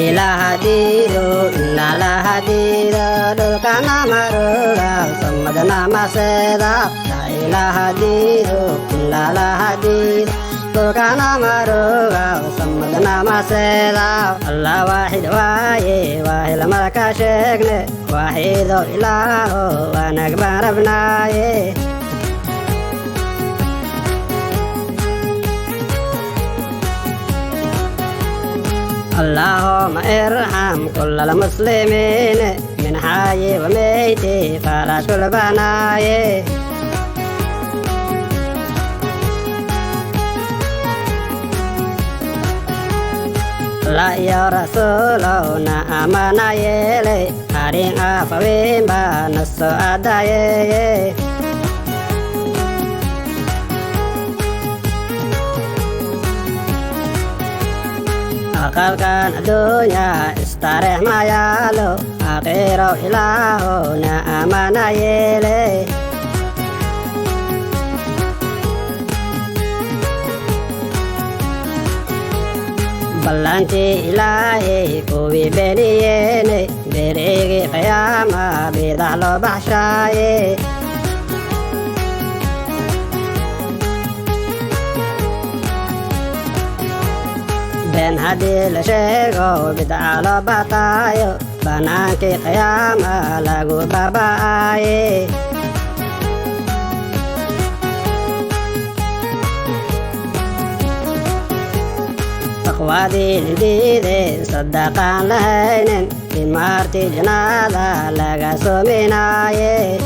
ilaha diido ilaa laha diido dhulka namaruga samada namaseeda laa ilaha diido ilaa laha diido dhulka namaruga samada namaseeda allah waaxid waaye waahid marka sheegne waaxido ilaaho waanag baan rabnaaye اللهم ارحم كل المسلمين من حي وميت فلا كل بناي لا يا رسولنا أمانا يلي أرين أفوين بانسو أدايي أقلقان الدنيا استريح ما يالو أخيرو إلهو نأمانا يلي بلانتي إلهي كوي بنييني بريغي قيامة بيضعلو بحشاي بين هدي لشيغو بدعالو بطايو بنانكي قيامة لغو باباي تقوادي لديدي صدقان لهينين بمارتي جنادا لغا سوميناي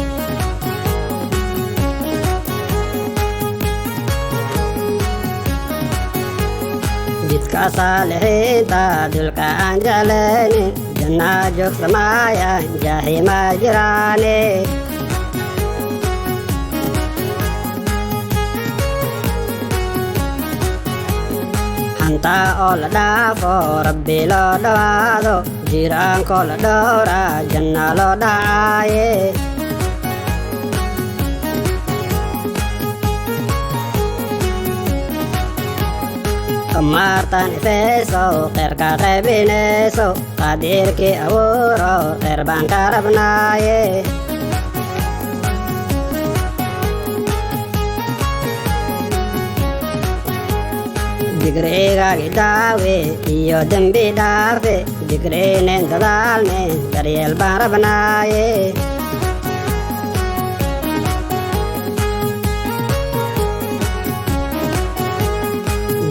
jidka saalixiinta dulka aan jeclaynin jannaa joogsamaayan jaaximaa jiraane hantaa oo la dhaafo rabbi loo dhawaado jiraankoo la dhowra janna loo dhacaaye martan ifeeso qeyrka qaybinayso qadiirkii abuuro qeyr baan ka rabnaaye digrigaagi daawe iyo dembi dhaafe digrinen dadaalne daryeel baan rabnaaye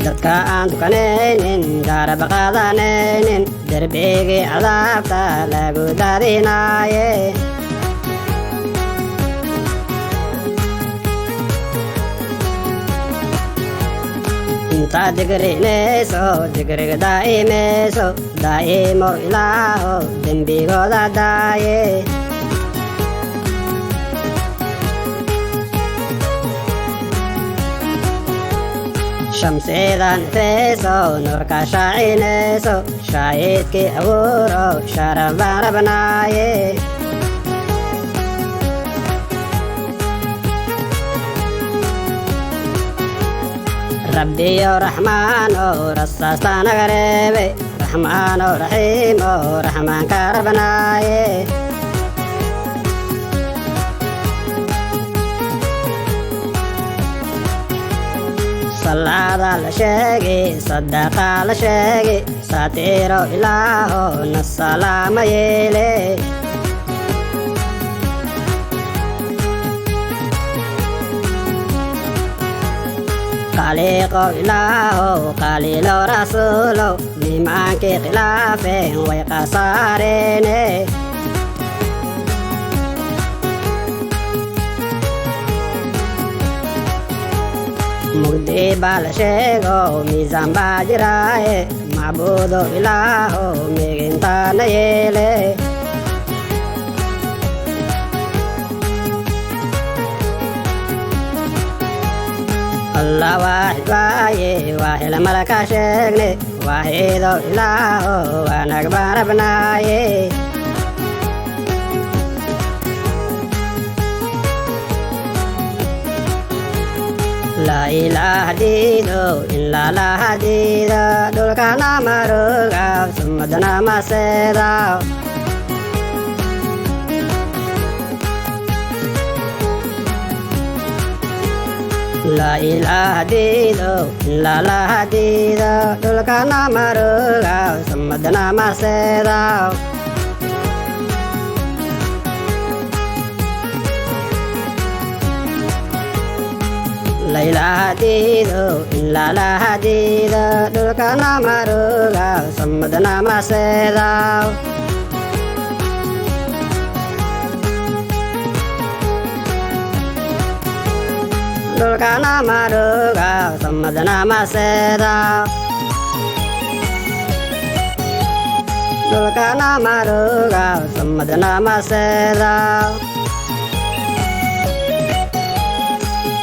dadka aan tukanaynin gaarab qaadanaynin derbigii cadaabta lagu daadinaaye intaad digrinayso digriga daa'imayso daa'imo ilaaho dembigooda daaye shamsidan ifeeso nuurka shaacinayso shaahidkii abuuro sharaf baan rabnaaye rabbiyo raxmaano rasaasta naga reebe raxmaano raxiimo raxmaan ka rabnaaye salaada la sheegi sadaqa la sheegi saatiro ilaaho nasalaama yeele qaliiqo ilaaho qaliilo rasuulo nimaankii khilaafeen way qasaareene mugdi baa la sheego miisaan baa jiraaye macbuudo ilaaho migintaana yeele allah waaxid waaye waaxid marka sheegne waaxido ilaaho waanag baan rabnaaye La ilaha dido illa la hadida dulkana maruga sumadana maseda. La ilaha dido illa la hadida dulkana maruga sumadana maseda. La ilaha dido illa la hadida dulkana maruga samadana maseda. Dulkana maruga samadana maseda. Dulkana maruga samadana maseda.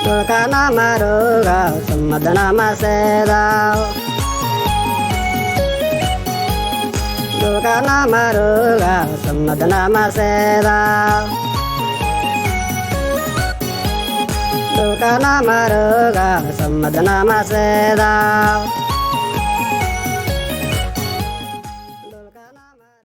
Dulkana maruga samadana maseda. Dulkana maruga samadana maseda. Dulkana maruga samadana maseda.